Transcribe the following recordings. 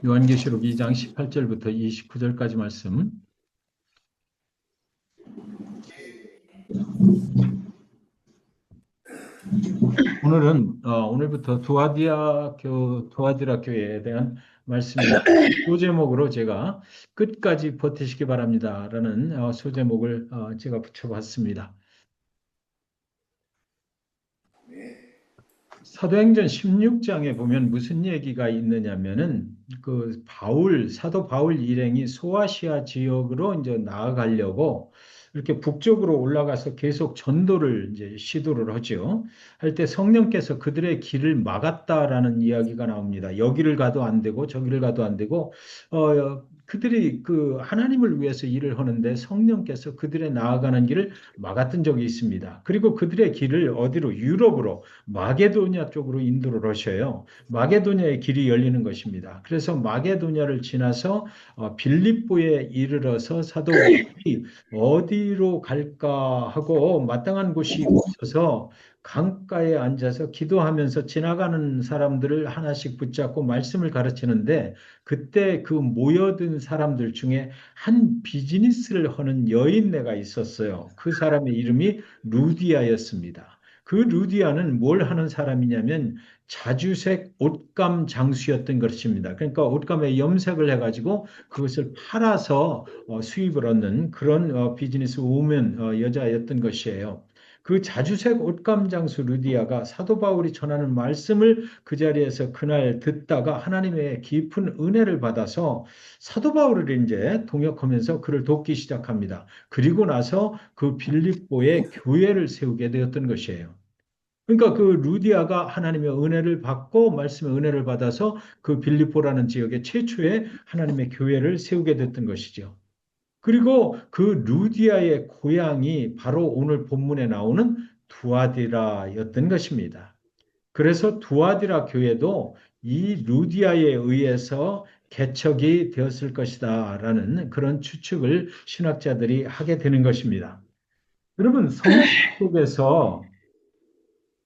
요한계시록 2장 18절부터 29절까지 말씀. 오늘부터 두아디라 교회에 대한 말씀입니다. 소제목으로 제가 끝까지 버티시기 바랍니다라는 소제목을 제가 붙여봤습니다. 사도행전 16장에 보면 무슨 얘기가 있느냐면은 사도 바울 일행이 소아시아 지역으로 이제 나아가려고 이렇게 북쪽으로 올라가서 계속 전도를 이제 시도를 하죠. 할 때 성령께서 그들의 길을 막았다라는 이야기가 나옵니다. 여기를 가도 안 되고 저기를 가도 안 되고 그들이 그 하나님을 위해서 일을 하는데 성령께서 그들의 나아가는 길을 막았던 적이 있습니다. 그리고 그들의 길을 어디로 유럽으로 마게도냐 쪽으로 인도를 하셔요. 마게도냐의 길이 열리는 것입니다. 그래서 마게도냐를 지나서 빌립보에 이르러서 사도 바울이 어디로 갈까 하고 마땅한 곳이 없어서 강가에 앉아서 기도하면서 지나가는 사람들을 하나씩 붙잡고 말씀을 가르치는데 그때 그 모여든 사람들 중에 한 비즈니스를 하는 여인네가 있었어요. 그 사람의 이름이 루디아였습니다. 그 루디아는 뭘 하는 사람이냐면 자주색 옷감 장수였던 것입니다. 그러니까 옷감에 염색을 해가지고 그것을 팔아서 수입을 얻는 그런 비즈니스 우먼 여자였던 것이에요. 그 자주색 옷감 장수 루디아가 사도 바울이 전하는 말씀을 그 자리에서 그날 듣다가 하나님의 깊은 은혜를 받아서 사도 바울을 이제 동역하면서 그를 돕기 시작합니다. 그리고 나서 그 빌립보에 교회를 세우게 되었던 것이에요. 그러니까 그 루디아가 하나님의 은혜를 받고 말씀의 은혜를 받아서 그 빌립보라는 지역에 최초의 하나님의 교회를 세우게 됐던 것이죠. 그리고 그 루디아의 고향이 바로 오늘 본문에 나오는 두아디라였던 것입니다. 그래서 두아디라 교회도 이 루디아에 의해서 개척이 되었을 것이다라는 그런 추측을 신학자들이 하게 되는 것입니다. 여러분, 성경 속에서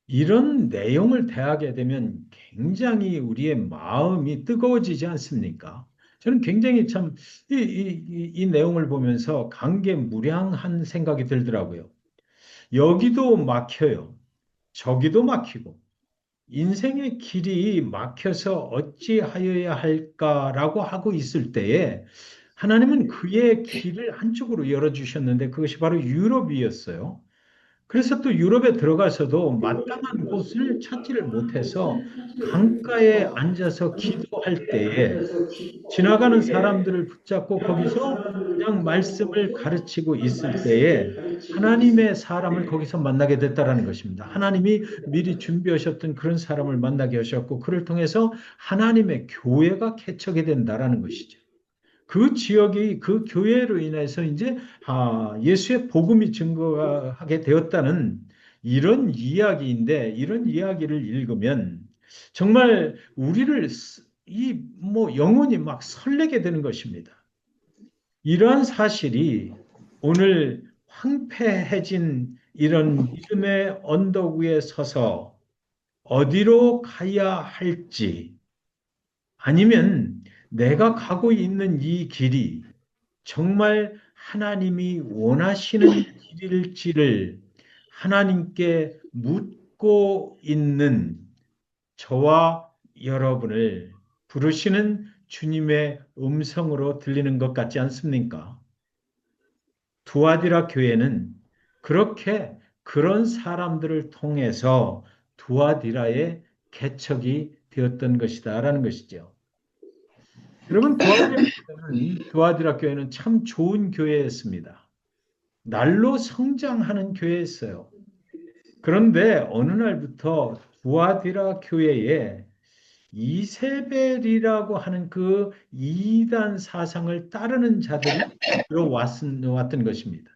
이런 내용을 대하게 되면 굉장히 우리의 마음이 뜨거워지지 않습니까? 저는 굉장히 참 이 내용을 보면서 감개무량한 생각이 들더라고요. 여기도 막혀요. 저기도 막히고 인생의 길이 막혀서 어찌하여야 할까라고 하고 있을 때에 하나님은 그의 길을 한쪽으로 열어주셨는데 그것이 바로 유럽이었어요. 그래서 또 유럽에 들어가서도 마땅한 곳을 찾지를 못해서 강가에 앉아서 기도할 때에 지나가는 사람들을 붙잡고 거기서 그냥 말씀을 가르치고 있을 때에 하나님의 사람을 거기서 만나게 됐다라는 것입니다. 하나님이 미리 준비하셨던 그런 사람을 만나게 하셨고 그를 통해서 하나님의 교회가 개척이 된다라는 것이죠. 그 지역이 그 교회로 인해서 이제 예수의 복음이 증거하게 되었다는 이런 이야기인데 이런 이야기를 읽으면 정말 우리를 이 뭐 영혼이 막 설레게 되는 것입니다. 이러한 사실이 오늘 황폐해진 이런 믿음의 언덕 위에 서서 어디로 가야 할지 아니면 내가 가고 있는 이 길이 정말 하나님이 원하시는 길일지를 하나님께 묻고 있는 저와 여러분을 부르시는 주님의 음성으로 들리는 것 같지 않습니까? 두아디라 교회는 그렇게 그런 사람들을 통해서 두아디라의 개척이 되었던 것이다라는 것이죠. 여러분, 두아디라 교회는 참 좋은 교회였습니다. 날로 성장하는 교회였어요. 그런데 어느 날부터 두아디라 교회에 이세벨이라고 하는 그 이단 사상을 따르는 자들이 들어왔던 것입니다.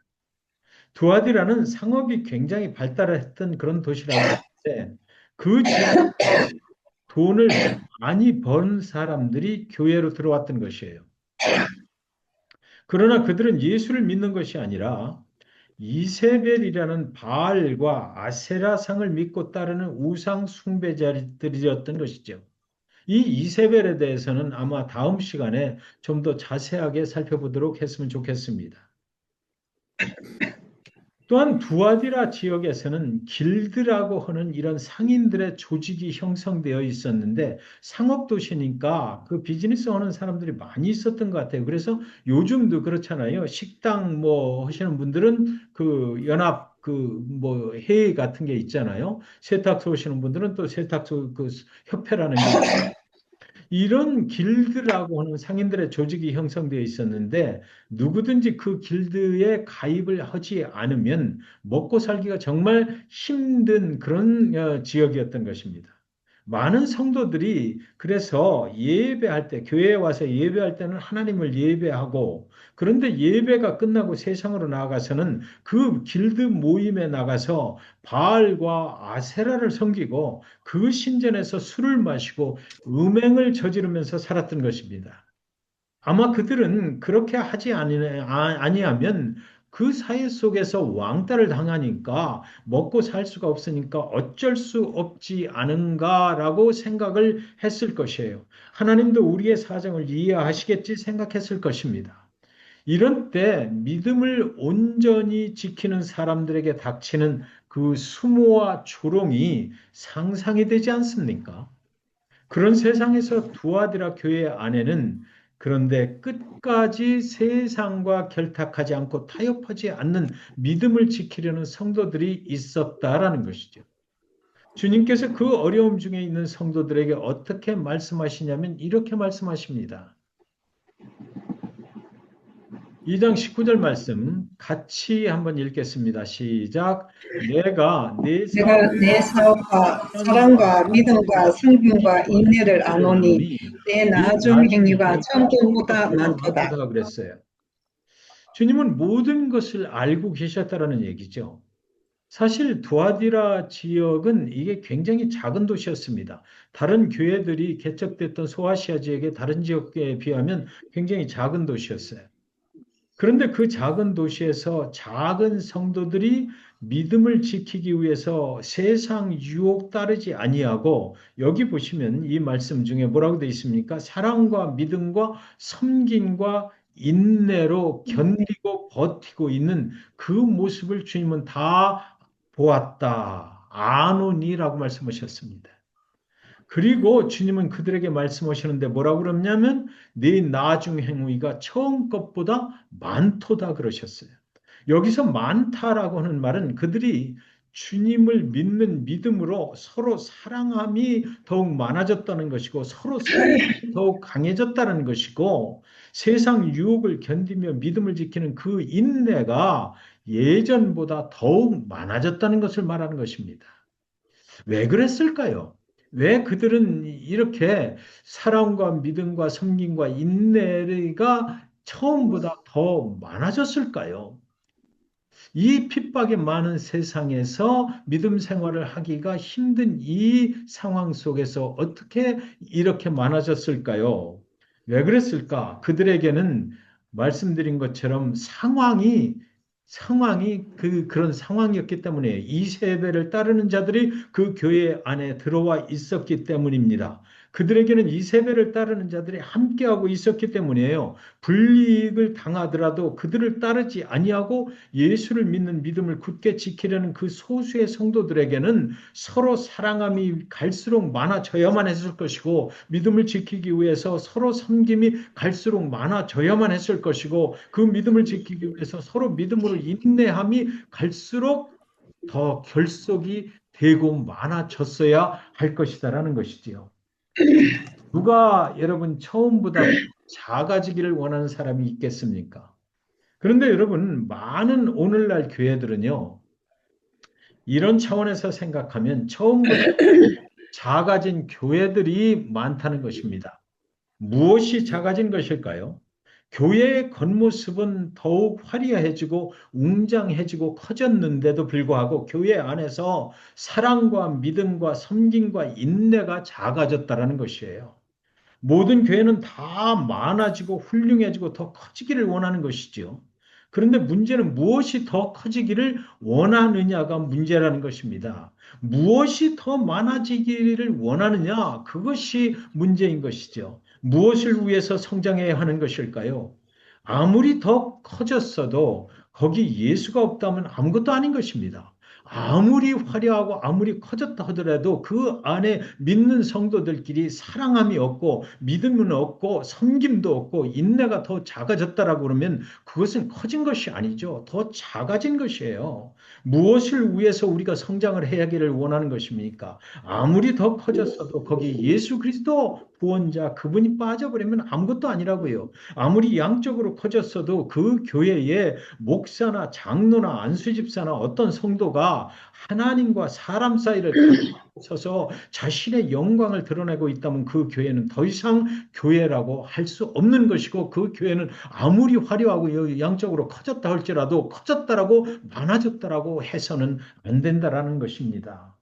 두아디라는 상업이 굉장히 발달했던 그런 도시라고 하는데 그 지역에서 돈을 많이 번 사람들이 교회로 들어왔던 것이에요. 그러나 그들은 예수를 믿는 것이 아니라 이세벨이라는 바알과 아세라상을 믿고 따르는 우상 숭배자들이었던 것이죠. 이 이세벨에 대해서는 아마 다음 시간에 좀 더 자세하게 살펴보도록 했으면 좋겠습니다. 또한 두아디라 지역에서는 길드라고 하는 이런 상인들의 조직이 형성되어 있었는데 상업 도시니까 그 비즈니스 하는 사람들이 많이 있었던 것 같아요. 그래서 요즘도 그렇잖아요. 식당 뭐 하시는 분들은 그 연합 그 뭐 회의 같은 게 있잖아요. 세탁소 오시는 분들은 또 세탁소 그 협회라는 게 이런 길드라고 하는 상인들의 조직이 형성되어 있었는데 누구든지 그 길드에 가입을 하지 않으면 먹고 살기가 정말 힘든 그런 지역이었던 것입니다. 많은 성도들이 그래서 예배할 때, 교회에 와서 예배할 때는 하나님을 예배하고, 그런데 예배가 끝나고 세상으로 나아가서는 그 길드 모임에 나가서 바알과 아세라를 섬기고 그 신전에서 술을 마시고 음행을 저지르면서 살았던 것입니다. 아마 그들은 그렇게 하지 아니하면 그 사회 속에서 왕따를 당하니까 먹고 살 수가 없으니까 어쩔 수 없지 않은가라고 생각을 했을 것이에요. 하나님도 우리의 사정을 이해하시겠지 생각했을 것입니다. 이런 때 믿음을 온전히 지키는 사람들에게 닥치는 그 수모와 조롱이 상상이 되지 않습니까? 그런 세상에서 두아디라 교회 안에는 그런데 끝까지 세상과 결탁하지 않고 타협하지 않는 믿음을 지키려는 성도들이 있었다라는 것이죠. 주님께서 그 어려움 중에 있는 성도들에게 어떻게 말씀하시냐면 이렇게 말씀하십니다. 2장 19절 말씀 같이 한번 읽겠습니다. 시작. 내가 내 내가 내 사업과 사업과 사랑과 사랑과 믿음과 성김과 인내를 아노니 아노니 내 네 나중 나중 행위가 행위가 천금보다 천국보다 많도다. 많도다 그랬어요. 주님은 모든 것을 알고 계셨다라는 얘기죠. 사실 두아디라 지역은 이게 굉장히 작은 도시였습니다. 다른 교회들이 개척됐던 소아시아 지역의 다른 지역에 비하면 굉장히 작은 도시였어요. 그런데 그 작은 도시에서 작은 성도들이 믿음을 지키기 위해서 세상 유혹 따르지 아니하고 여기 보시면 이 말씀 중에 뭐라고 되어 있습니까? 사랑과 믿음과 섬김과 인내로 견디고 버티고 있는 그 모습을 주님은 다 보았다. 아노니라고 말씀하셨습니다. 그리고 주님은 그들에게 말씀하시는데 뭐라고 그러냐면 네 나중 행위가 처음 것보다 많도다 그러셨어요. 여기서 많다라고 하는 말은 그들이 주님을 믿는 믿음으로 서로 사랑함이 더욱 많아졌다는 것이고 서로 섬김이 더욱 강해졌다는 것이고 세상 유혹을 견디며 믿음을 지키는 그 인내가 예전보다 더욱 많아졌다는 것을 말하는 것입니다. 왜 그랬을까요? 왜 그들은 이렇게 사랑과 믿음과 섬김과 인내가 처음보다 더 많아졌을까요? 이 핍박이 많은 세상에서 믿음 생활을 하기가 힘든 이 상황 속에서 어떻게 이렇게 많아졌을까요? 왜 그랬을까? 그들에게는 말씀드린 것처럼 상황이 그런 상황이었기 때문에 이세벨을 따르는 자들이 그 교회 안에 들어와 있었기 때문입니다. 그들에게는 이세벨을 따르는 자들이 함께하고 있었기 때문이에요. 불이익을 당하더라도 그들을 따르지 아니하고 예수를 믿는 믿음을 굳게 지키려는 그 소수의 성도들에게는 서로 사랑함이 갈수록 많아져야만 했을 것이고 믿음을 지키기 위해서 서로 섬김이 갈수록 많아져야만 했을 것이고 그 믿음을 지키기 위해서 서로 믿음으로 인내함이 갈수록 더 결속이 되고 많아졌어야 할 것이다라는 것이지요. 누가 여러분 처음보다 작아지기를 원하는 사람이 있겠습니까? 그런데 여러분, 많은 오늘날 교회들은요, 이런 차원에서 생각하면 처음보다 작아진 교회들이 많다는 것입니다. 무엇이 작아진 것일까요? 교회의 겉모습은 더욱 화려해지고 웅장해지고 커졌는데도 불구하고 교회 안에서 사랑과 믿음과 섬김과 인내가 작아졌다라는 것이에요. 모든 교회는 다 많아지고 훌륭해지고 더 커지기를 원하는 것이죠. 그런데 문제는 무엇이 더 커지기를 원하느냐가 문제라는 것입니다. 무엇이 더 많아지기를 원하느냐? 그것이 문제인 것이죠. 무엇을 위해서 성장해야 하는 것일까요? 아무리 더 커졌어도 거기 예수가 없다면 아무것도 아닌 것입니다. 아무리 화려하고 아무리 커졌다 하더라도 그 안에 믿는 성도들끼리 사랑함이 없고 믿음은 없고 섬김도 없고 인내가 더 작아졌다라고 그러면 그것은 커진 것이 아니죠. 더 작아진 것이에요. 무엇을 위해서 우리가 성장을 해야 하기를 원하는 것입니까? 아무리 더 커졌어도 거기 예수 그리스도 구원자 그분이 빠져버리면 아무것도 아니라고요. 아무리 양적으로 커졌어도 그 교회에 목사나 장로나 안수집사나 어떤 성도가 하나님과 사람 사이를 가로서서 자신의 영광을 드러내고 있다면 그 교회는 더 이상 교회라고 할 수 없는 것이고 그 교회는 아무리 화려하고 양적으로 커졌다 할지라도 커졌다라고 많아졌다라고 해서는 안 된다라는 것입니다.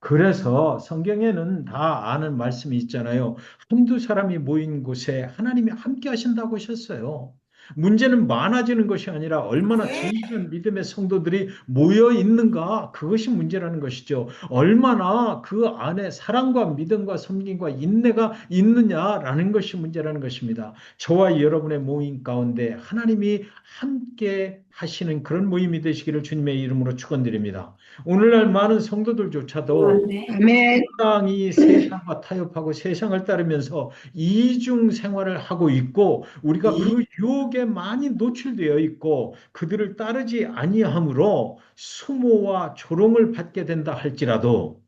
그래서 성경에는 다 아는 말씀이 있잖아요. 한두 사람이 모인 곳에 하나님이 함께 하신다고 하셨어요. 문제는 많아지는 것이 아니라 얼마나 진실한 믿음의 성도들이 모여 있는가, 그것이 문제라는 것이죠. 얼마나 그 안에 사랑과 믿음과 섬김과 인내가 있느냐라는 것이 문제라는 것입니다. 저와 여러분의 모임 가운데 하나님이 함께 하시는 그런 모임이 되시기를 주님의 이름으로 축원드립니다. 오늘날 많은 성도들조차도 아멘. 땅이 세상과 타협하고 세상을 따르면서 이중 생활을 하고 있고 우리가 그 유혹에 많이 노출되어 있고 그들을 따르지 아니함으로 수모와 조롱을 받게 된다 할지라도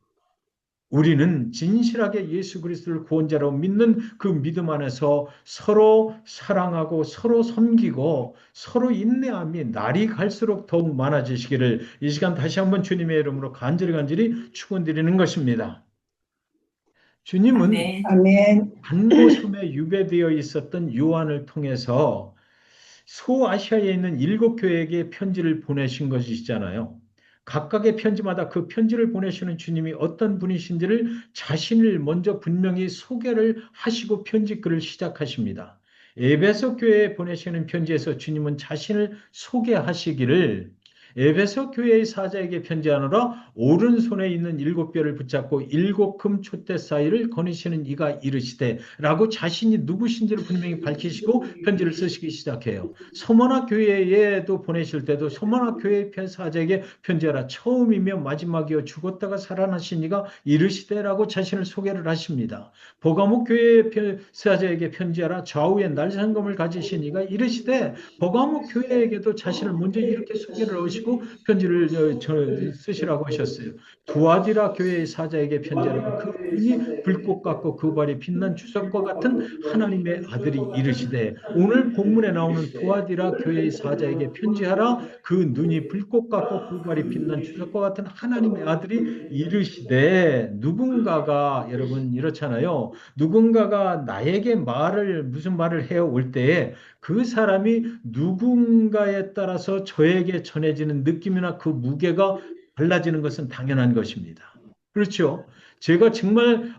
우리는 진실하게 예수 그리스도를 구원자로 믿는 그 믿음 안에서 서로 사랑하고 서로 섬기고 서로 인내함이 날이 갈수록 더욱 많아지시기를 이 시간 다시 한번 주님의 이름으로 간절히 축원드리는 것입니다. 주님은 아멘. 단보섬에 유배되어 있었던 요한을 통해서 소아시아에 있는 7교회에게 편지를 보내신 것이잖아요. 각각의 편지마다 그 편지를 보내시는 주님이 어떤 분이신지를 자신을 먼저 분명히 소개를 하시고 편지 글을 시작하십니다. 에베소 교회에 보내시는 편지에서 주님은 자신을 소개하시기를 에베소 교회의 사자에게 편지하노라 오른손에 있는 7뼈를 붙잡고 7금 촛대 사이를 거니시는 이가 이르시되 라고 자신이 누구신지를 분명히 밝히시고 편지를 쓰시기 시작해요. 서머나 교회에도 보내실 때도 서머나 교회 사자에게 편지하라 처음이며 마지막이요 죽었다가 살아나신 이가 이르시되라고 자신을 소개를 하십니다. 버가목 교회 사자에게 편지하라 좌우에 날상검을 가지신 이가 이르시되 버가목 교회에게도 자신을 먼저 이렇게 소개를 하시고 편지를 쓰시라고 하셨어요. 두아디라 교회의 사자에게 편지하라 그 눈이 불꽃 같고 그 발이 빛난 주석과 같은 하나님의 아들이 이르시되 오늘 본문에 나오는 두아디라 교회의 사자에게 편지하라 그 눈이 불꽃 같고 그 발이 빛난 주석과 같은 하나님의 아들이 이르시되 누군가가 여러분 이렇잖아요. 누군가가 나에게 무슨 말을 해올 때에 그 사람이 누군가에 따라서 저에게 전해지는 느낌이나 그 무게가 달라지는 것은 당연한 것입니다. 그렇죠? 제가 정말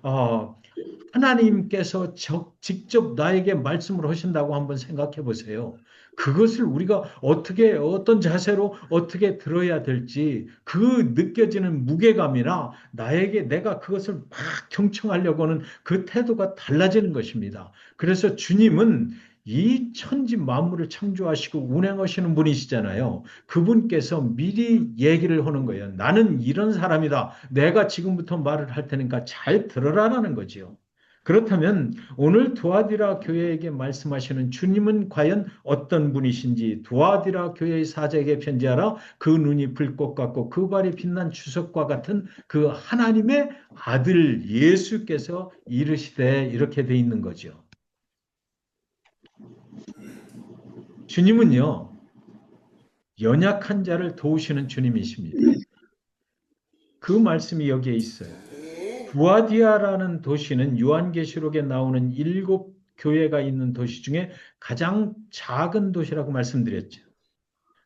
하나님께서 직접 나에게 말씀을 하신다고 한번 생각해 보세요. 그것을 우리가 어떤 자세로 어떻게 들어야 될지 그 느껴지는 무게감이나 내가 그것을 막 경청하려고 하는 그 태도가 달라지는 것입니다. 그래서 주님은 이 천지 만물을 창조하시고 운행하시는 분이시잖아요. 그분께서 미리 얘기를 하는 거예요. 나는 이런 사람이다. 내가 지금부터 말을 할 테니까 잘 들어라라는 거지요. 그렇다면 오늘 두아디라 교회에게 말씀하시는 주님은 과연 어떤 분이신지 두아디라 교회의 사자에게 편지하라 그 눈이 불꽃 같고 그 발이 빛난 주석과 같은 그 하나님의 아들 예수께서 이르시되 이렇게 돼 있는 거죠. 주님은요, 연약한 자를 도우시는 주님이십니다. 그 말씀이 여기에 있어요. 두아디아라는 도시는 요한계시록에 나오는 7교회가 있는 도시 중에 가장 작은 도시라고 말씀드렸죠.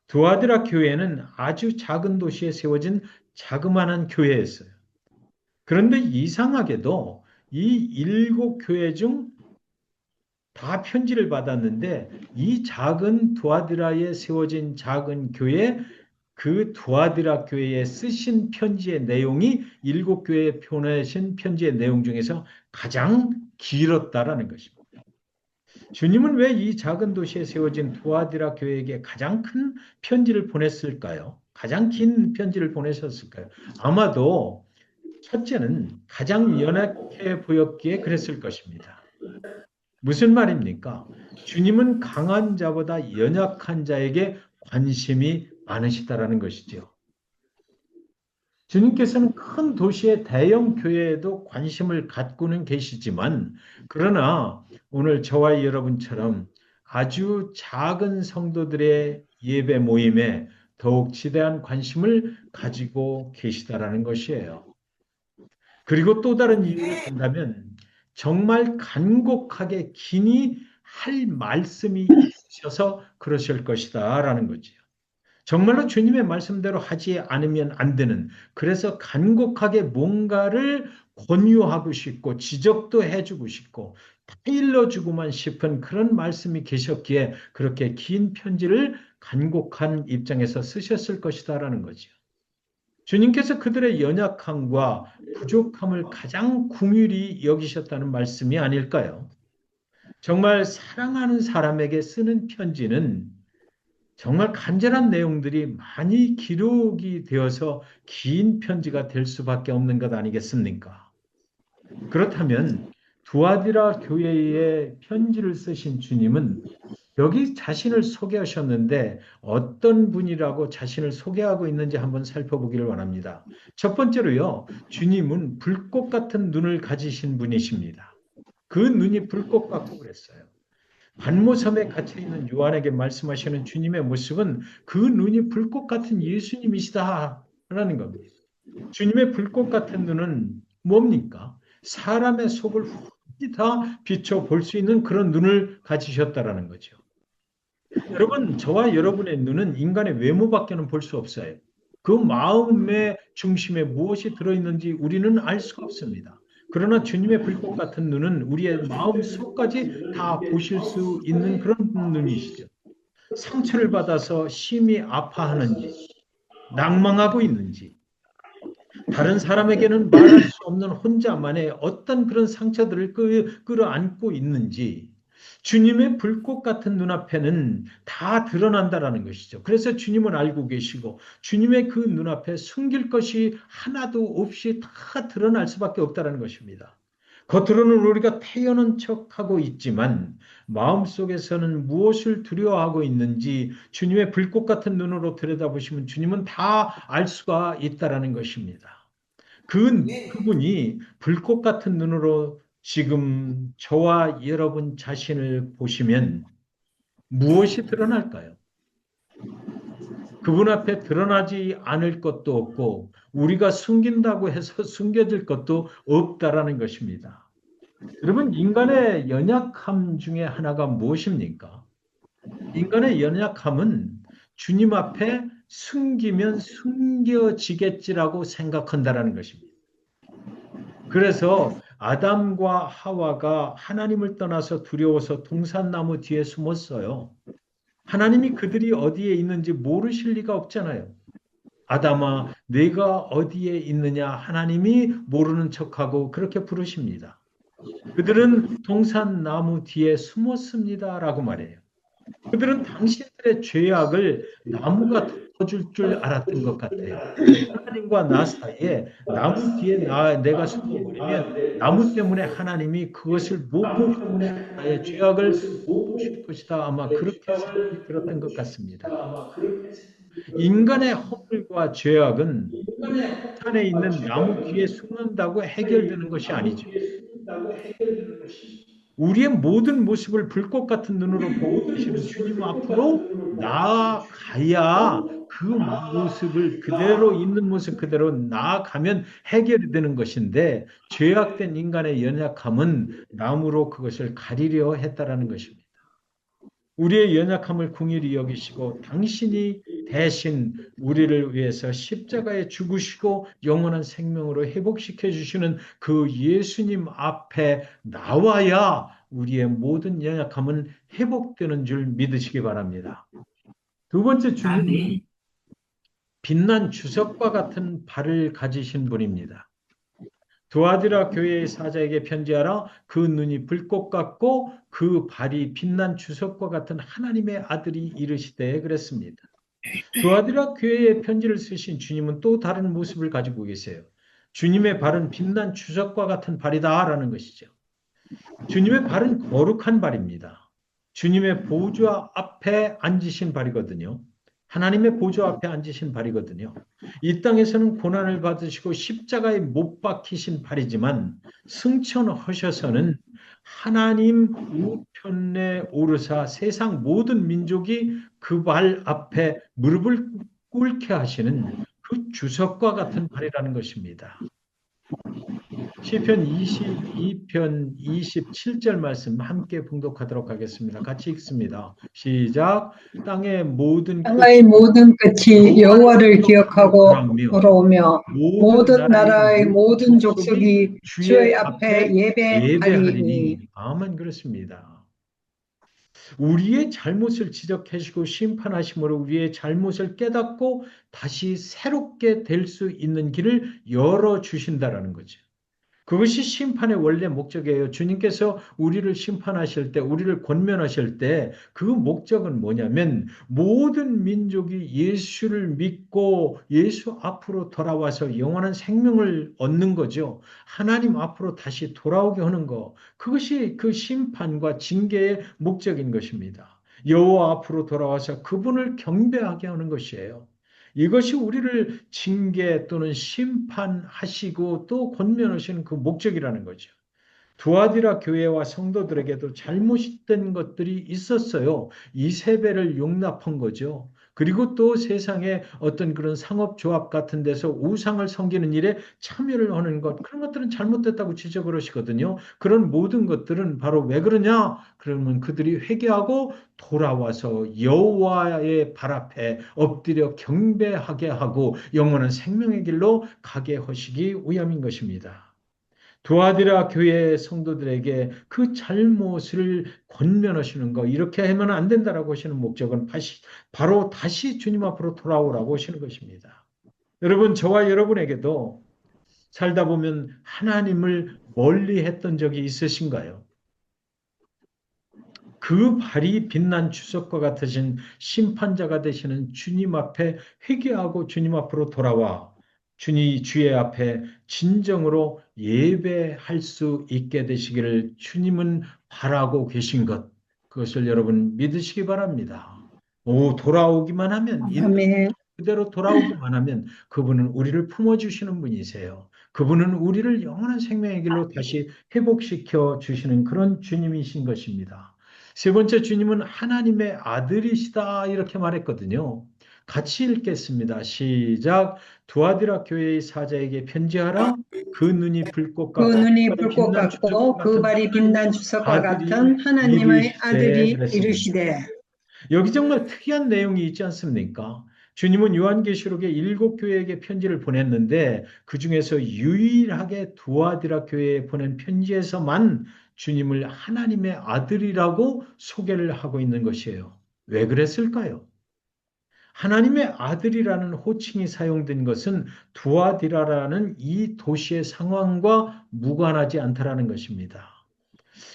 두아디라 교회는 아주 작은 도시에 세워진 자그마한 교회였어요. 그런데 이상하게도 이 7교회 중 다 편지를 받았는데 이 작은 두아디라에 세워진 작은 교회, 그 두아디라 교회에 쓰신 편지의 내용이 일곱 교회에 보내신 편지의 내용 중에서 가장 길었다라는 것입니다. 주님은 왜 이 작은 도시에 세워진 두아디라 교회에게 가장 큰 편지를 보냈을까요? 가장 긴 편지를 보내셨을까요? 아마도 첫째는 가장 연약해 보였기에 그랬을 것입니다. 무슨 말입니까? 주님은 강한 자보다 연약한 자에게 관심이 많으시다라는 것이죠. 주님께서는 큰 도시의 대형 교회에도 관심을 갖고는 계시지만, 그러나 오늘 저와 여러분처럼 아주 작은 성도들의 예배 모임에 더욱 지대한 관심을 가지고 계시다라는 것이에요. 그리고 또 다른 이유를 든다면 정말 간곡하게 긴히 할 말씀이 있으셔서 그러실 것이다라는 거지요. 정말로 주님의 말씀대로 하지 않으면 안 되는, 그래서 간곡하게 뭔가를 권유하고 싶고 지적도 해주고 싶고 일러주고만 싶은 그런 말씀이 계셨기에 그렇게 긴 편지를 간곡한 입장에서 쓰셨을 것이다라는 거죠. 주님께서 그들의 연약함과 부족함을 가장 긍휼히 여기셨다는 말씀이 아닐까요? 정말 사랑하는 사람에게 쓰는 편지는 정말 간절한 내용들이 많이 기록이 되어서 긴 편지가 될 수밖에 없는 것 아니겠습니까? 그렇다면 두아디라 교회에 편지를 쓰신 주님은 여기 자신을 소개하셨는데 어떤 분이라고 자신을 소개하고 있는지 한번 살펴보기를 원합니다. 첫 번째로요, 주님은 불꽃 같은 눈을 가지신 분이십니다. 그 눈이 불꽃 같고 그랬어요. 반모섬에 갇혀 있는 요한에게 말씀하시는 주님의 모습은 그 눈이 불꽃 같은 예수님이시다라는 겁니다. 주님의 불꽃 같은 눈은 뭡니까? 사람의 속을 훤히 다 비춰 볼 수 있는 그런 눈을 가지셨다라는 거죠. 여러분, 저와 여러분의 눈은 인간의 외모밖에는 볼 수 없어요. 그 마음의 중심에 무엇이 들어있는지 우리는 알 수가 없습니다. 그러나 주님의 불꽃 같은 눈은 우리의 마음 속까지 다 보실 수 있는 그런 눈이시죠. 상처를 받아서 심히 아파하는지, 낭망하고 있는지, 다른 사람에게는 말할 수 없는 혼자만의 어떤 그런 상처들을 끌어안고 있는지, 주님의 불꽃 같은 눈앞에는 다 드러난다라는 것이죠. 그래서 주님은 알고 계시고 주님의 그 눈앞에 숨길 것이 하나도 없이 다 드러날 수밖에 없다라는 것입니다. 겉으로는 우리가 태연한 척하고 있지만 마음속에서는 무엇을 두려워하고 있는지 주님의 불꽃 같은 눈으로 들여다보시면 주님은 다 알 수가 있다라는 것입니다. 그분이 불꽃 같은 눈으로 지금 저와 여러분 자신을 보시면 무엇이 드러날까요? 그분 앞에 드러나지 않을 것도 없고 우리가 숨긴다고 해서 숨겨질 것도 없다라는 것입니다. 여러분, 인간의 연약함 중에 하나가 무엇입니까? 인간의 연약함은 주님 앞에 숨기면 숨겨지겠지라고 생각한다라는 것입니다. 그래서 아담과 하와가 하나님을 떠나서 두려워서 동산나무 뒤에 숨었어요. 하나님이 그들이 어디에 있는지 모르실 리가 없잖아요. 아담아, 네가 어디에 있느냐? 하나님이 모르는 척하고 그렇게 부르십니다. 그들은 동산나무 뒤에 숨었습니다라고 말해요. 그들은 당신들의 죄악을 나무가 덮어줄 줄 알았던 것 같아요. 하나님과 나 사이에 나무 뒤에 내가 숨어버리면 나무 때문에 하나님이 그것을 못 보시고 나의 죄악을 못 보실 것이다. 아마 그렇게 생각이 들었던 것 같습니다. 인간의 허물과 죄악은 산에 있는 나무 뒤에 숨는다고 해결되는 것이 아니죠. 우리의 모든 모습을 불꽃 같은 눈으로 보고 계시는 주님 앞으로 나아가야 그 모습을 그대로 있는 모습 그대로 나아가면 해결이 되는 것인데 죄악된 인간의 연약함은 나무로 그것을 가리려 했다라는 것입니다. 우리의 연약함을 긍휼히 여기시고 당신이 대신 우리를 위해서 십자가에 죽으시고 영원한 생명으로 회복시켜 주시는 그 예수님 앞에 나와야 우리의 모든 연약함은 회복되는 줄 믿으시기 바랍니다. 두 번째 주님은 아멘. 빛난 주석과 같은 발을 가지신 분입니다. 두아디라 교회의 사자에게 편지하라. 그 눈이 불꽃 같고 그 발이 빛난 주석과 같은 하나님의 아들이 이르시되 그랬습니다. 두아디라 교회에 편지를 쓰신 주님은 또 다른 모습을 가지고 계세요. 주님의 발은 빛난 주석과 같은 발이다라는 것이죠. 주님의 발은 거룩한 발입니다. 주님의 보좌 앞에 앉으신 발이거든요. 하나님의 보좌 앞에 앉으신 발이거든요. 이 땅에서는 고난을 받으시고 십자가에 못 박히신 발이지만 승천하셔서는 하나님 우편에 오르사 세상 모든 민족이 그 발 앞에 무릎을 꿇게 하시는 그 주석과 같은 발이라는 것입니다. 시편 22편 27절 말씀 함께 봉독하도록 하겠습니다. 같이 읽습니다. 시작. 땅의 모든 땅의 모든 끝이 여호와를 기억하고 돌아오며 돌아오며 모든 모든 나라의 모든 족속이 족속이 주의 주의 앞에 앞에 예배하리니. 예배하리니. 아멘. 그렇습니다. 우리의 잘못을 지적하시고 심판하심으로 우리의 잘못을 깨닫고 다시 새롭게 될 수 있는 길을 열어주신다라는 거죠. 그것이 심판의 원래 목적이에요. 주님께서 우리를 심판하실 때, 우리를 권면하실 때 그 목적은 뭐냐면 모든 민족이 예수를 믿고 예수 앞으로 돌아와서 영원한 생명을 얻는 거죠. 하나님 앞으로 다시 돌아오게 하는 거. 그것이 그 심판과 징계의 목적인 것입니다. 여호와 앞으로 돌아와서 그분을 경배하게 하는 것이에요. 이것이 우리를 징계 또는 심판하시고 또 권면하시는 그 목적이라는 거죠. 두아디라 교회와 성도들에게도 잘못된 것들이 있었어요. 이세벨을 용납한 거죠. 그리고 또 세상에 어떤 그런 상업조합 같은 데서 우상을 섬기는 일에 참여를 하는 것, 그런 것들은 잘못됐다고 지적을 하시거든요. 그런 모든 것들은 바로 왜 그러냐? 그러면 그들이 회개하고 돌아와서 여호와의 발 앞에 엎드려 경배하게 하고 영원한 생명의 길로 가게 하시기 위함인 것입니다. 두아디라 교회 성도들에게 그 잘못을 권면하시는 거, 이렇게 하면 안 된다라고 하시는 목적은 바로 다시 주님 앞으로 돌아오라고 하시는 것입니다. 여러분, 저와 여러분에게도 살다 보면 하나님을 멀리 했던 적이 있으신가요? 그 발이 빛난 주석과 같으신 심판자가 되시는 주님 앞에 회개하고 주님 앞으로 돌아와 주의 앞에 진정으로 예배할 수 있게 되시기를 주님은 바라고 계신 것, 그것을 여러분 믿으시기 바랍니다. 돌아오기만 하면, 있는 아멘. 그대로 돌아오기만 하면 그분은 우리를 품어주시는 분이세요. 그분은 우리를 영원한 생명의 길로 다시 회복시켜 주시는 그런 주님이신 것입니다. 세 번째, 주님은 하나님의 아들이시다 이렇게 말했거든요. 같이 읽겠습니다. 시작. 두아디라 교회의 사자에게 편지하라. 그 눈이 불꽃 그 같고 눈이 발이 불꽃 빛난 주석과 같고 그 같은 발이 빛난 하나님의 주석과 아들이 같은 하나님의 이르시되 아들이 그랬습니다. 이르시되. 여기 정말 특이한 내용이 있지 않습니까? 주님은 요한계시록에 7교회에게 편지를 보냈는데 그 중에서 유일하게 두아디라 교회에 보낸 편지에서만 주님을 하나님의 아들이라고 소개를 하고 있는 것이에요. 왜 그랬을까요? 하나님의 아들이라는 호칭이 사용된 것은 두아디라라는 이 도시의 상황과 무관하지 않다라는 것입니다.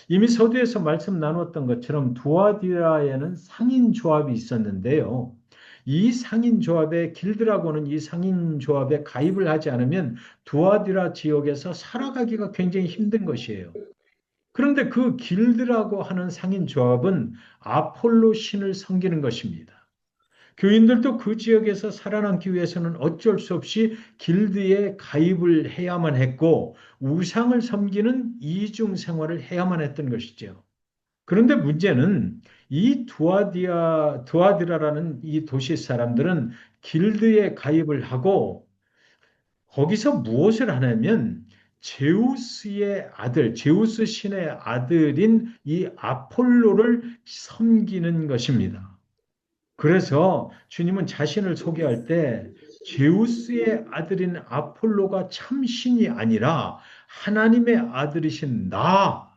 이미 서두에서 말씀 나눴던 것처럼 두아디라에는 상인 조합이 있었는데요. 이 상인 조합에 길드라고는 이 상인 조합에 가입을 하지 않으면 두아디라 지역에서 살아가기가 굉장히 힘든 것이에요. 그런데 그 길드라고 하는 상인 조합은 아폴로 신을 섬기는 것입니다. 교인들도 그 지역에서 살아남기 위해서는 어쩔 수 없이 길드에 가입을 해야만 했고 우상을 섬기는 이중 생활을 해야만 했던 것이죠. 그런데 문제는 이 두아디라라는 이 도시 사람들은 길드에 가입을 하고 거기서 무엇을 하냐면 제우스의 아들, 제우스 신의 아들인 이 아폴로를 섬기는 것입니다. 그래서 주님은 자신을 소개할 때 제우스의 아들인 아폴로가 참 신이 아니라 하나님의 아들이신 나,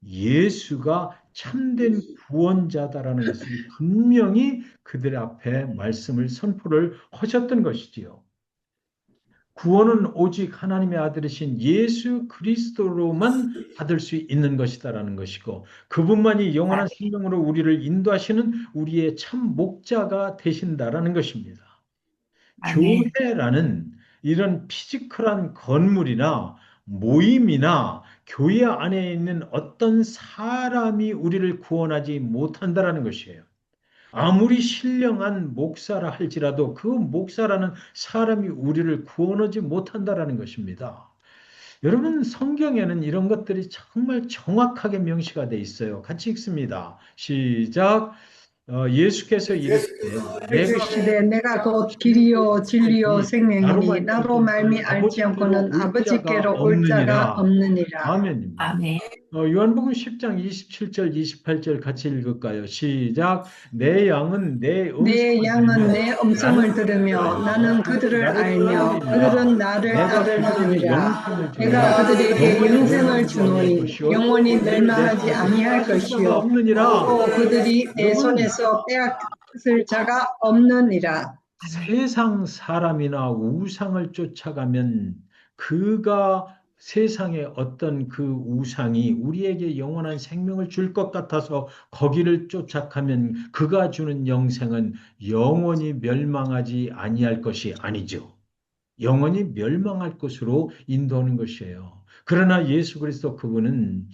예수가 참된 구원자다라는 것을 분명히 그들 앞에 말씀을 선포를 하셨던 것이지요. 구원은 오직 하나님의 아들이신 예수 그리스도로만 받을 수 있는 것이다라는 것이고 그분만이 영원한 생명으로 우리를 인도하시는 우리의 참 목자가 되신다라는 것입니다. 아멘. 교회라는 이런 피지컬한 건물이나 모임이나 교회 안에 있는 어떤 사람이 우리를 구원하지 못한다라는 것이에요. 아무리 신령한 목사라 할지라도 그 목사라는 사람이 우리를 구원하지 못한다라는 것입니다. 여러분, 성경에는 이런 것들이 정말 정확하게 명시가 돼 있어요. 같이 읽습니다. 시작. 예수께서 이르시되 내가 이르시되 내가 곧 길이요 진리요 이 나로 생명이니 나로 말미암지 알지 아버지께로 않고는 올 자가 아버지께로 올 자가 없느니라. 없느니라. 아멘입니다. 아멘. 요한복음 10장 27절, 28절 같이 읽을까요? 시작. 내 양은 내 내 음성을 양은 들으며 내 음성을 들으며 나는 그들을 알며 그들은 나를 내가 그들에게 따르느니라. 영생을 내가 주노니 그들에게 영생을 영원히 주노니 것이요 영원히 그들을 내 멸망하지 손에서 아니할 빼앗을 자가 것이요 없느니라. 또 그들이 내 여러분, 손에서 빼앗을 자가 없느니라. 세상 사람이나 우상을 쫓아가면 그가 세상의 어떤 그 우상이 우리에게 영원한 생명을 줄 것 같아서 거기를 쫓아가면 그가 주는 영생은 영원히 멸망하지 아니할 것이 아니죠. 영원히 멸망할 것으로 인도하는 것이에요. 그러나 예수 그리스도 그분은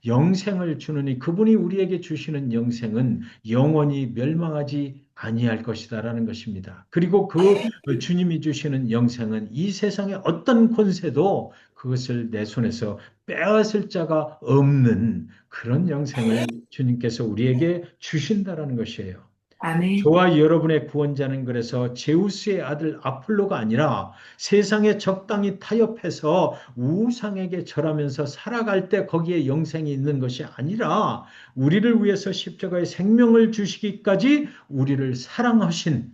영생을 주느니 그분이 우리에게 주시는 영생은 영원히 멸망하지 아니할 것이다라는 것입니다. 그리고 그 주님이 주시는 영생은 이 세상의 어떤 권세도 그것을 내 손에서 빼앗을 자가 없는 그런 영생을 주님께서 우리에게 주신다라는 것이에요. 아멘. 저와 여러분의 구원자는 그래서 제우스의 아들 아폴로가 아니라 세상에 적당히 타협해서 우상에게 절하면서 살아갈 때 거기에 영생이 있는 것이 아니라 우리를 위해서 십자가의 생명을 주시기까지 우리를 사랑하신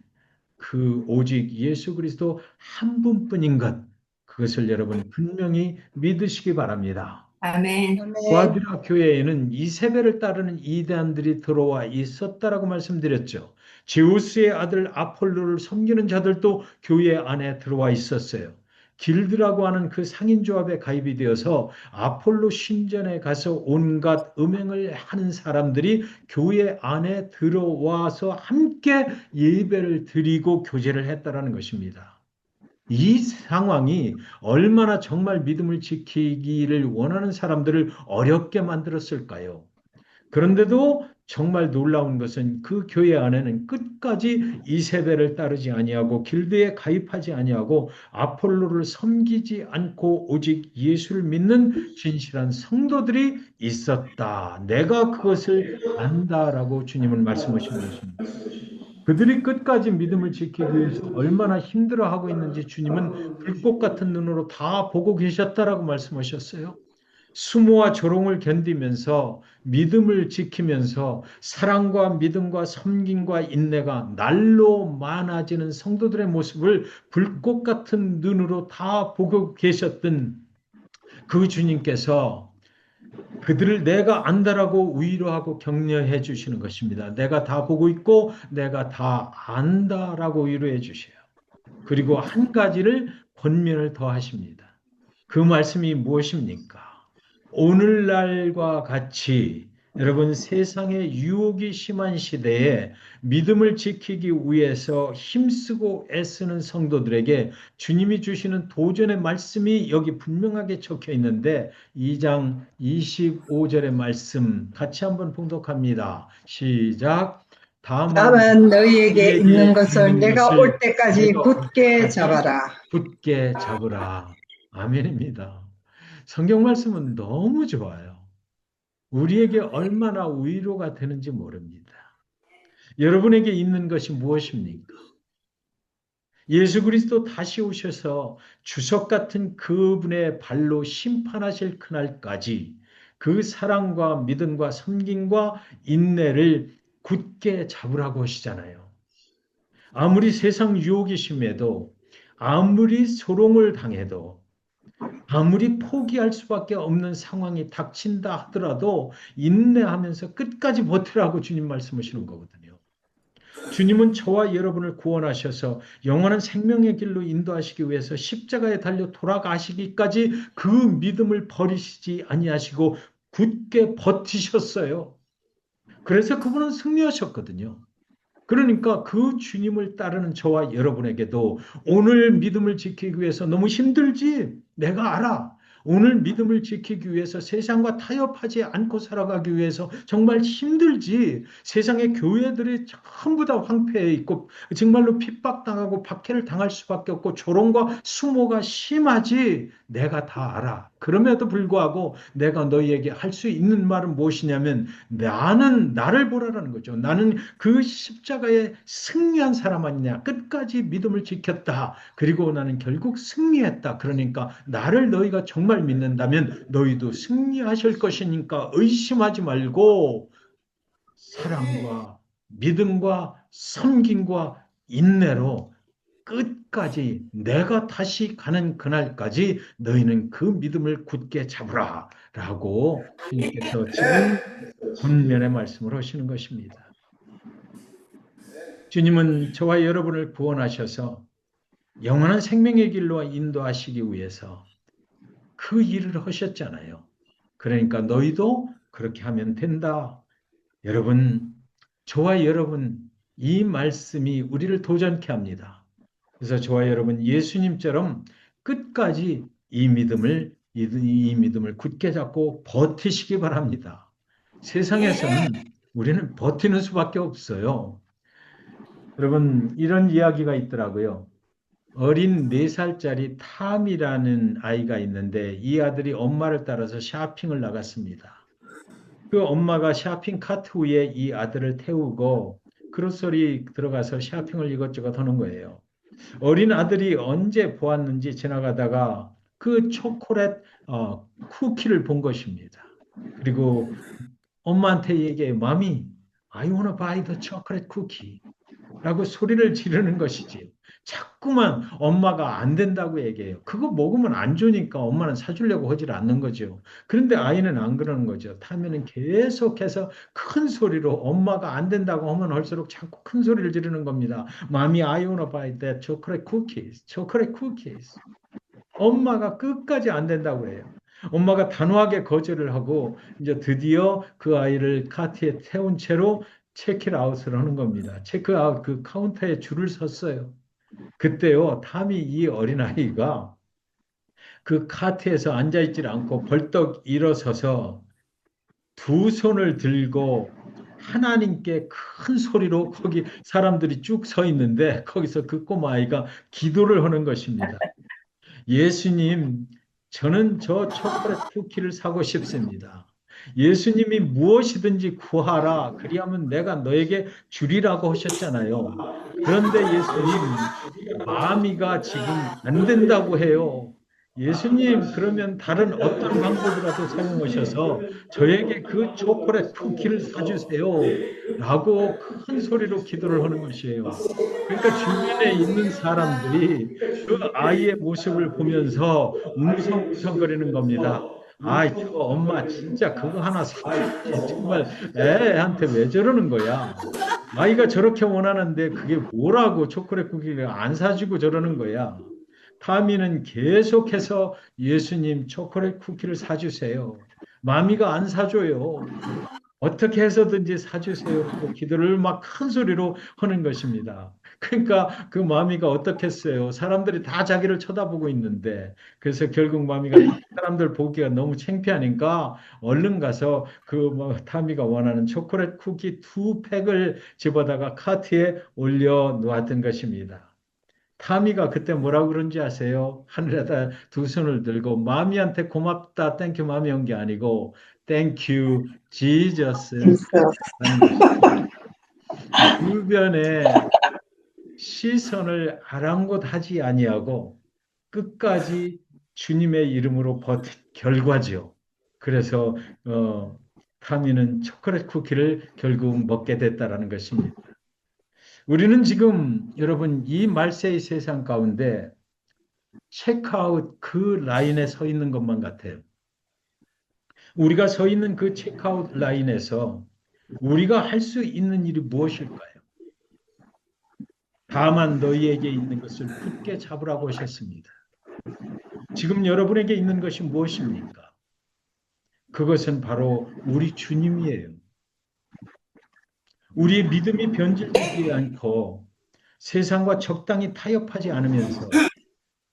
그 오직 예수 그리스도 한 분뿐인 것, 그것을 여러분 분명히 믿으시기 바랍니다. 아멘. 아멘. 구아드라 교회에는 이세벨을 따르는 이단들이 들어와 있었다라고 말씀드렸죠. 제우스의 아들 아폴로를 섬기는 자들도 교회 안에 들어와 있었어요. 길드라고 하는 그 상인조합에 가입이 되어서 아폴로 신전에 가서 온갖 음행을 하는 사람들이 교회 안에 들어와서 함께 예배를 드리고 교제를 했다라는 것입니다. 이 상황이 얼마나 정말 믿음을 지키기를 원하는 사람들을 어렵게 만들었을까요? 그런데도 정말 놀라운 것은 그 교회 안에는 끝까지 이세벨을 따르지 아니하고 길드에 가입하지 아니하고 아폴로를 섬기지 않고 오직 예수를 믿는 진실한 성도들이 있었다. 내가 그것을 안다라고 주님은 말씀하신 것입니다. 그들이 끝까지 믿음을 지키기 위해서 얼마나 힘들어하고 있는지 주님은 불꽃 같은 눈으로 다 보고 계셨다라고 말씀하셨어요. 수모와 조롱을 견디면서 믿음을 지키면서 사랑과 믿음과 섬김과 인내가 날로 많아지는 성도들의 모습을 불꽃 같은 눈으로 다 보고 계셨던 그 주님께서 그들을 내가 안다라고 위로하고 격려해 주시는 것입니다. 내가 다 보고 있고 내가 다 안다라고 위로해 주셔요. 그리고 한 가지를 권면을 더 하십니다. 그 말씀이 무엇입니까? 오늘날과 같이 여러분 세상의 유혹이 심한 시대에 믿음을 지키기 위해서 힘쓰고 애쓰는 성도들에게 주님이 주시는 도전의 말씀이 여기 분명하게 적혀 있는데 2장 25절의 말씀 같이 한번 봉독합니다. 시작. 다만 다만 너희에게 있는 너희에게 것을 있는 내가 것을 올 때까지 내가 올 굳게 때까지 잡아라. 굳게 잡으라. 아멘입니다. 성경 말씀은 너무 좋아요. 우리에게 얼마나 위로가 되는지 모릅니다. 여러분에게 있는 것이 무엇입니까? 예수 그리스도 다시 오셔서 주석 같은 그분의 발로 심판하실 그날까지 그 사랑과 믿음과 섬김과 인내를 굳게 잡으라고 하시잖아요. 아무리 세상 유혹이 심해도 아무리 소롱을 당해도 아무리 포기할 수밖에 없는 상황이 닥친다 하더라도 인내하면서 끝까지 버티라고 주님 말씀하시는 거거든요. 주님은 저와 여러분을 구원하셔서 영원한 생명의 길로 인도하시기 위해서 십자가에 달려 돌아가시기까지 그 믿음을 버리시지 아니하시고 굳게 버티셨어요. 그래서 그분은 승리하셨거든요. 그러니까 그 주님을 따르는 저와 여러분에게도 오늘 믿음을 지키기 위해서 너무 힘들지? 내가 알아. 오늘 믿음을 지키기 위해서 세상과 타협하지 않고 살아가기 위해서 정말 힘들지. 세상의 교회들이 전부 다 황폐해 있고 정말로 핍박당하고 박해를 당할 수밖에 없고 조롱과 수모가 심하지. 내가 다 알아. 그럼에도 불구하고 내가 너희에게 할 수 있는 말은 무엇이냐면 나는 나를 보라라는 거죠. 나는 그 십자가에 승리한 사람 아니냐. 끝까지 믿음을 지켰다. 그리고 나는 결국 승리했다. 그러니까 나를 너희가 정말 믿는다면 너희도 승리하실 것이니까 의심하지 말고 사랑과 믿음과 섬김과 인내로 끝까지 내가 다시 가는 그날까지 너희는 그 믿음을 굳게 잡으라. 라고 주님께서 지금 권면의 말씀을 하시는 것입니다. 주님은 저와 여러분을 구원하셔서 영원한 생명의 길로 인도하시기 위해서 그 일을 하셨잖아요. 그러니까 너희도 그렇게 하면 된다. 여러분, 저와 여러분, 이 말씀이 우리를 도전케 합니다. 그래서 저와 여러분, 예수님처럼 끝까지 이 믿음을 굳게 잡고 버티시기 바랍니다. 세상에서는 우리는 버티는 수밖에 없어요. 여러분, 이런 이야기가 있더라고요. 어린 4살짜리 탐이라는 아이가 있는데 이 아들이 엄마를 따라서 쇼핑을 나갔습니다. 그 엄마가 쇼핑 카트 위에 이 아들을 태우고 그로서리 들어가서 쇼핑을 이것저것 하는 거예요. 어린 아들이 언제 보았는지 지나가다가 그 초콜릿 쿠키를 본 것입니다. 그리고 엄마한테 얘기해, 마미, I wanna buy the chocolate cookie. 라고 소리를 지르는 것이지. 자꾸만 엄마가 안 된다고 얘기해요. 그거 먹으면 안 좋으니까 엄마는 사주려고 하질 않는 거죠. 그런데 아이는 안 그러는 거죠. 타면은 계속해서 큰 소리로 엄마가 안 된다고 하면 할수록 자꾸 큰 소리를 지르는 겁니다. Mommy, I wanna buy that chocolate cookies. chocolate cookies. 엄마가 끝까지 안 된다고 해요. 엄마가 단호하게 거절을 하고 이제 드디어 그 아이를 카트에 태운 채로 체크아웃을 하는 겁니다. 체크아웃 그 카운터에 줄을 섰어요. 그때요, 탐이 이 어린아이가 그 카트에서 앉아있질 않고 벌떡 일어서서 두 손을 들고 하나님께 큰 소리로 거기 사람들이 쭉 서 있는데 거기서 그 꼬마아이가 기도를 하는 것입니다. 예수님, 저는 저 초콜릿 쿠키를 사고 싶습니다. 예수님이 무엇이든지 구하라. 그리하면 내가 너에게 주리라고 하셨잖아요. 그런데 예수님, 마미가 지금 안 된다고 해요. 예수님, 그러면 다른 어떤 방법이라도 사용하셔서 저에게 그 초콜릿 쿠키를 사주세요. 라고 큰 소리로 기도를 하는 것이에요. 그러니까 주변에 있는 사람들이 그 아이의 모습을 보면서 웅성웅성거리는 겁니다. 아이, 저 엄마 진짜 그거 하나 사주지. 정말 애한테 왜 저러는 거야? 아이가 저렇게 원하는데 그게 뭐라고 초콜릿 쿠키를 안 사주고 저러는 거야. 타미는 계속해서 예수님 초콜릿 쿠키를 사주세요. 마미가 안 사줘요. 어떻게 해서든지 사주세요라고 기도를 막 큰 소리로 하는 것입니다. 그러니까 그 마미가 어떻게 했어요? 사람들이 다 자기를 쳐다보고 있는데 그래서 결국 마미가 사람들 보기가 너무 창피하니까 얼른 가서 그 뭐 타미가 원하는 초콜릿 쿠키 2팩을 집어다가 카트에 올려 놓았던 것입니다. 타미가 그때 뭐라고 그런지 아세요? 하늘에다 두 손을 들고 마미한테 고맙다, 땡큐 마미 온 게 아니고 땡큐 지저스 하는 것입니다. 주변에 시선을 아랑곳하지 아니하고 끝까지 주님의 이름으로 버틴 결과죠. 그래서 타미는 초콜릿 쿠키를 결국 먹게 됐다라는 것입니다. 우리는 지금 여러분 이 말세의 세상 가운데 체크아웃 그 라인에 서 있는 것만 같아요. 우리가 서 있는 그 체크아웃 라인에서 우리가 할 수 있는 일이 무엇일까요? 다만 너희에게 있는 것을 굳게 잡으라고 하셨습니다. 지금 여러분에게 있는 것이 무엇입니까? 그것은 바로 우리 주님이에요. 우리의 믿음이 변질되지 않고 세상과 적당히 타협하지 않으면서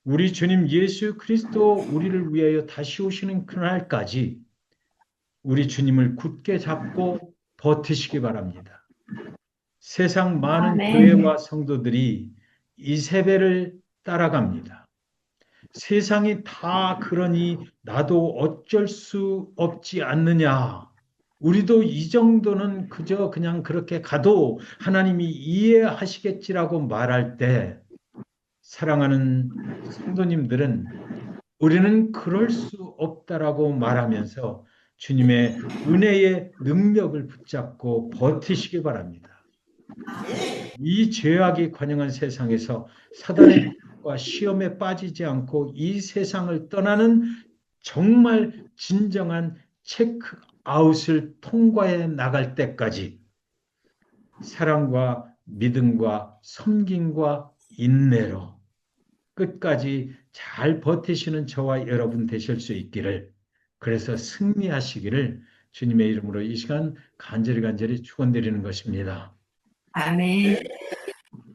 우리 주님 예수 그리스도 우리를 위하여 다시 오시는 그날까지 우리 주님을 굳게 잡고 버티시기 바랍니다. 세상 많은 교회와 성도들이 이세벨을 따라갑니다. 세상이 다 그러니 나도 어쩔 수 없지 않느냐. 우리도 이 정도는 그저 그냥 그렇게 가도 하나님이 이해하시겠지라고 말할 때 사랑하는 성도님들은 우리는 그럴 수 없다라고 말하면서 주님의 은혜의 능력을 붙잡고 버티시기 바랍니다. 이 죄악이 관영한 세상에서 사단의 과 시험에 빠지지 않고 이 세상을 떠나는 정말 진정한 체크아웃을 통과해 나갈 때까지 사랑과 믿음과 섬김과 인내로 끝까지 잘 버티시는 저와 여러분 되실 수 있기를, 그래서 승리하시기를 주님의 이름으로 이 시간 간절히 축원드리는 것입니다. 아멘.